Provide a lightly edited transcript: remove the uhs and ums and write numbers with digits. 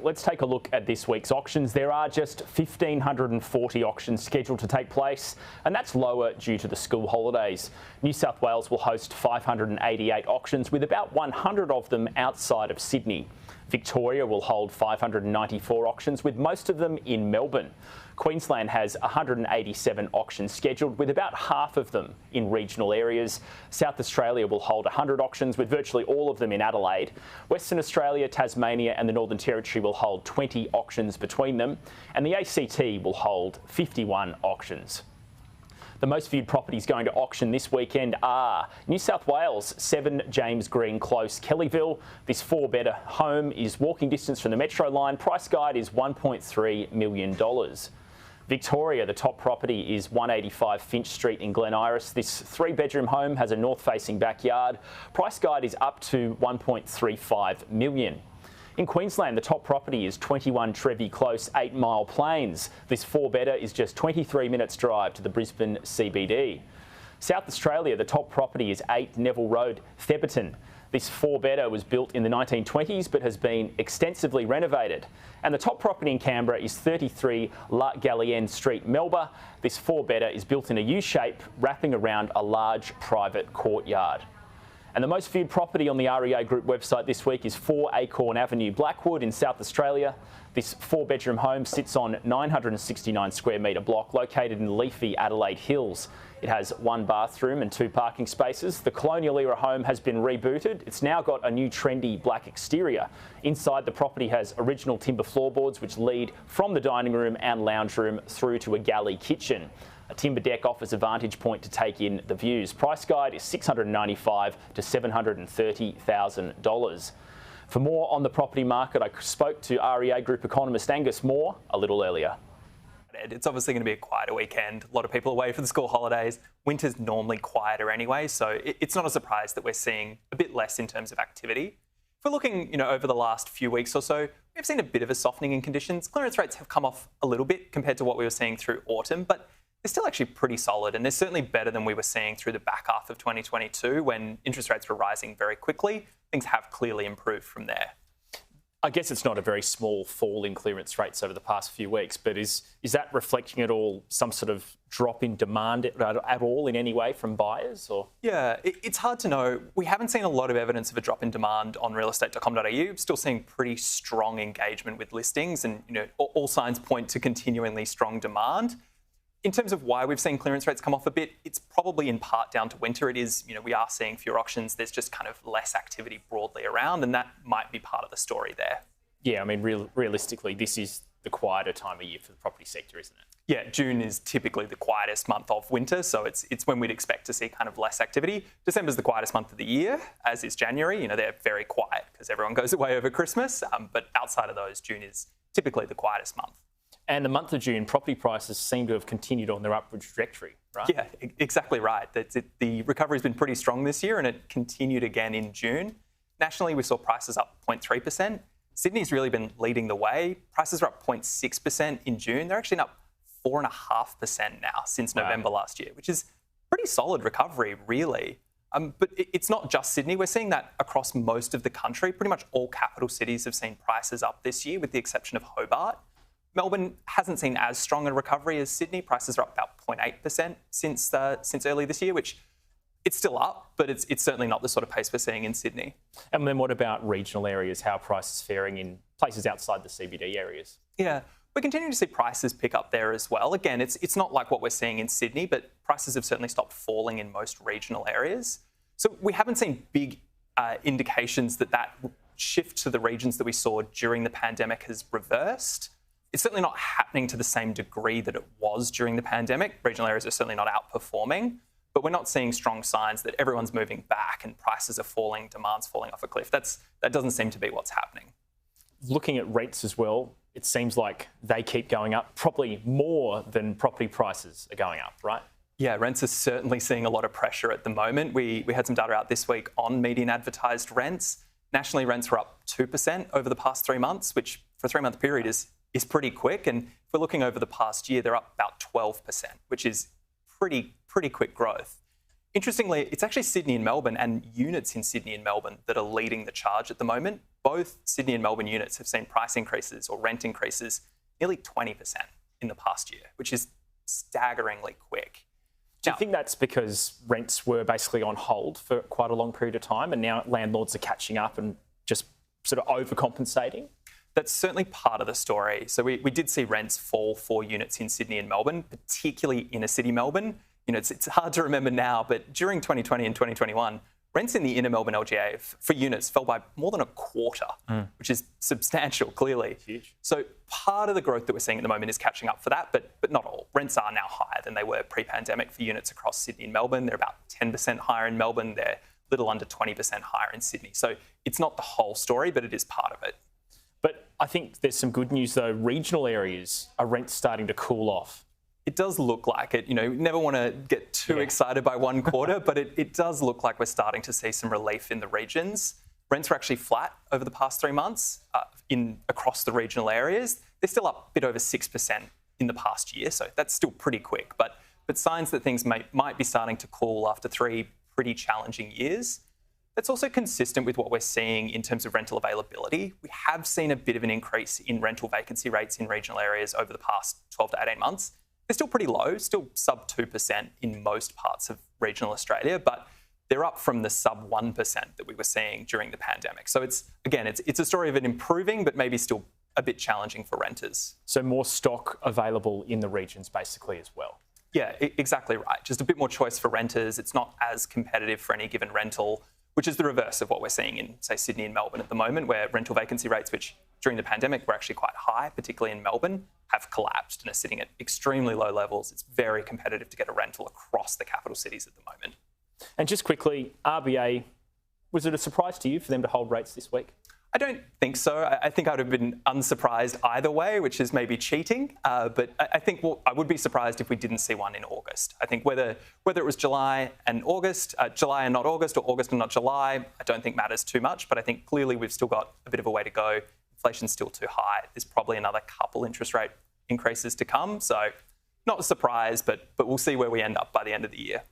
let's take a look at this week's auctions. There are just 1,540 auctions scheduled to take place, and that's lower due to the school holidays. New South Wales will host 588 auctions, with about 100 of them outside of Sydney. Victoria will hold 594 auctions, with most of them in Melbourne. Queensland has 187 auctions scheduled, with about half of them in regional areas. South Australia will hold 100 auctions, with virtually all of them in Adelaide. Western Australia, Tasmania and the Northern Territory will hold 20 auctions between them, and the ACT will hold 51 auctions. The most viewed properties going to auction this weekend are New South Wales, 7 James Green Close, Kellyville. This 4-bedder home is walking distance from the Metro line. Price guide is $1.3 million. Victoria, the top property is 185 Finch Street in Glen Iris. This 3-bedroom home has a north-facing backyard. Price guide is up to $1.35 million. In Queensland, the top property is 21 Trevi Close, 8 Mile Plains. This 4-bedder is just 23 minutes drive to the Brisbane CBD. South Australia, the top property is 8 Neville Road, Theberton. This 4-bedder was built in the 1920s but has been extensively renovated. And the top property in Canberra is 33 La Gallienne Street, Melba. This 4-bedder is built in a U-shape, wrapping around a large private courtyard. And the most viewed property on the REA Group website this week is 4 Acorn Avenue, Blackwood in South Australia. This 4-bedroom home sits on 969 square metre block located in leafy Adelaide Hills. It has 1 bathroom and 2 parking spaces. The colonial era home has been rebooted. It's now got a new trendy black exterior. Inside, the property has original timber floorboards which lead from the dining room and lounge room through to a galley kitchen. A timber deck offers a vantage point to take in the views. Price guide is $695,000 to $730,000. For more on the property market, I spoke to REA Group economist Angus a little earlier. It's obviously going to be a quieter weekend. A lot of people away for the school holidays. Winter's normally quieter anyway, so it's not a surprise that we're seeing a bit less in terms of activity. If we're looking, over the last few weeks or so, we've seen a bit of a softening in conditions. Clearance rates have come off a little bit compared to what we were seeing through autumn, but they're still actually pretty solid, and they're certainly better than we were seeing through the back half of 2022 when interest rates were rising very quickly. Things have clearly improved from there. I guess it's not a very small fall in clearance rates over the past few weeks, but is that reflecting at all some sort of drop in demand at all in any way from buyers? Or Yeah, it's hard to know. We haven't seen a lot of evidence of a drop in demand on realestate.com.au. Still seeing pretty strong engagement with listings, and all signs point to continually strong demand. In terms of why we've seen clearance rates come off a bit, it's probably in part down to winter. It is, we are seeing fewer auctions. There's just kind of less activity broadly around, and that might be part of the story there. Yeah, I mean, realistically, this is the quieter time of year for the property sector, isn't it? Yeah, June is typically the quietest month of winter, so it's when we'd expect to see kind of less activity. December's the quietest month of the year, as is January. They're very quiet because everyone goes away over Christmas, but outside of those, June is typically the quietest month. And the month of June, property prices seem to have continued on their upward trajectory, right? Yeah, exactly right. The recovery's been pretty strong this year, and it continued again in June. Nationally, we saw prices up 0.3%. Sydney's really been leading the way. Prices are up 0.6% in June. They're actually up 4.5% now since November last year, which is pretty solid recovery, really. But it's not just Sydney. We're seeing that across most of the country. Pretty much all capital cities have seen prices up this year, with the exception of Hobart. Melbourne hasn't seen as strong a recovery as Sydney. Prices are up about 0.8% since early this year, which it's still up, but it's certainly not the sort of pace we're seeing in Sydney. And then what about regional areas? How are prices faring in places outside the CBD areas? Yeah, we're continuing to see prices pick up there as well. Again, it's not like what we're seeing in Sydney, but prices have certainly stopped falling in most regional areas. So we haven't seen big indications that shift to the regions that we saw during the pandemic has reversed. It's certainly not happening to the same degree that it was during the pandemic. Regional areas are certainly not outperforming, but we're not seeing strong signs that everyone's moving back and prices are falling, demand's falling off a cliff. That doesn't seem to be what's happening. Looking at rates as well, it seems like they keep going up, probably more than property prices are going up, right? Yeah, rents are certainly seeing a lot of pressure at the moment. We had some data out this week on median advertised rents. Nationally, rents were up 2% over the past 3 months, which for a 3-month period is pretty quick. And if we're looking over the past year, they're up about 12%, which is pretty quick growth. Interestingly, it's actually Sydney and Melbourne and units in Sydney and Melbourne that are leading the charge at the moment. Both Sydney and Melbourne units have seen price increases or rent increases nearly 20% in the past year, which is staggeringly quick. Do you think that's because rents were basically on hold for quite a long period of time and now landlords are catching up and just sort of overcompensating? That's certainly part of the story. So we did see rents fall for units in Sydney and Melbourne, particularly inner city Melbourne. It's hard to remember now, but during 2020 and 2021, rents in the inner Melbourne LGA for units fell by more than a quarter, which is substantial, clearly. Huge. So part of the growth that we're seeing at the moment is catching up for that, but not all. Rents are now higher than they were pre-pandemic for units across Sydney and Melbourne. They're about 10% higher in Melbourne. They're a little under 20% higher in Sydney. So it's not the whole story, but it is part of it. But I think there's some good news, though. Regional areas are rents starting to cool off. It does look like it. You never want to get too excited by one quarter, but it does look like we're starting to see some relief in the regions. Rents were actually flat over the past 3 months across the regional areas. They're still up a bit over 6% in the past year, so that's still pretty quick. But signs that things might be starting to cool after 3 pretty challenging years. That's also consistent with what we're seeing in terms of rental availability. We have seen a bit of an increase in rental vacancy rates in regional areas over the past 12 to 18 months. They're still pretty low, still sub 2% in most parts of regional Australia, but they're up from the sub 1% that we were seeing during the pandemic. So it's a story of it improving, but maybe still a bit challenging for renters. So more stock available in the regions basically as well. Yeah, exactly right. Just a bit more choice for renters. It's not as competitive for any given rental, which is the reverse of what we're seeing in, say, Sydney and Melbourne at the moment, where rental vacancy rates, which during the pandemic were actually quite high, particularly in Melbourne, have collapsed and are sitting at extremely low levels. It's very competitive to get a rental across the capital cities at the moment. And just quickly, RBA, was it a surprise to you for them to hold rates this week? I don't think so. I think I would have been unsurprised either way, which is maybe cheating. But I think I would be surprised if we didn't see one in August. I think whether it was July and August, July and not August, or August and not July, I don't think matters too much. But I think clearly we've still got a bit of a way to go. Inflation's still too high. There's probably another couple interest rate increases to come. So not a surprise, but we'll see where we end up by the end of the year.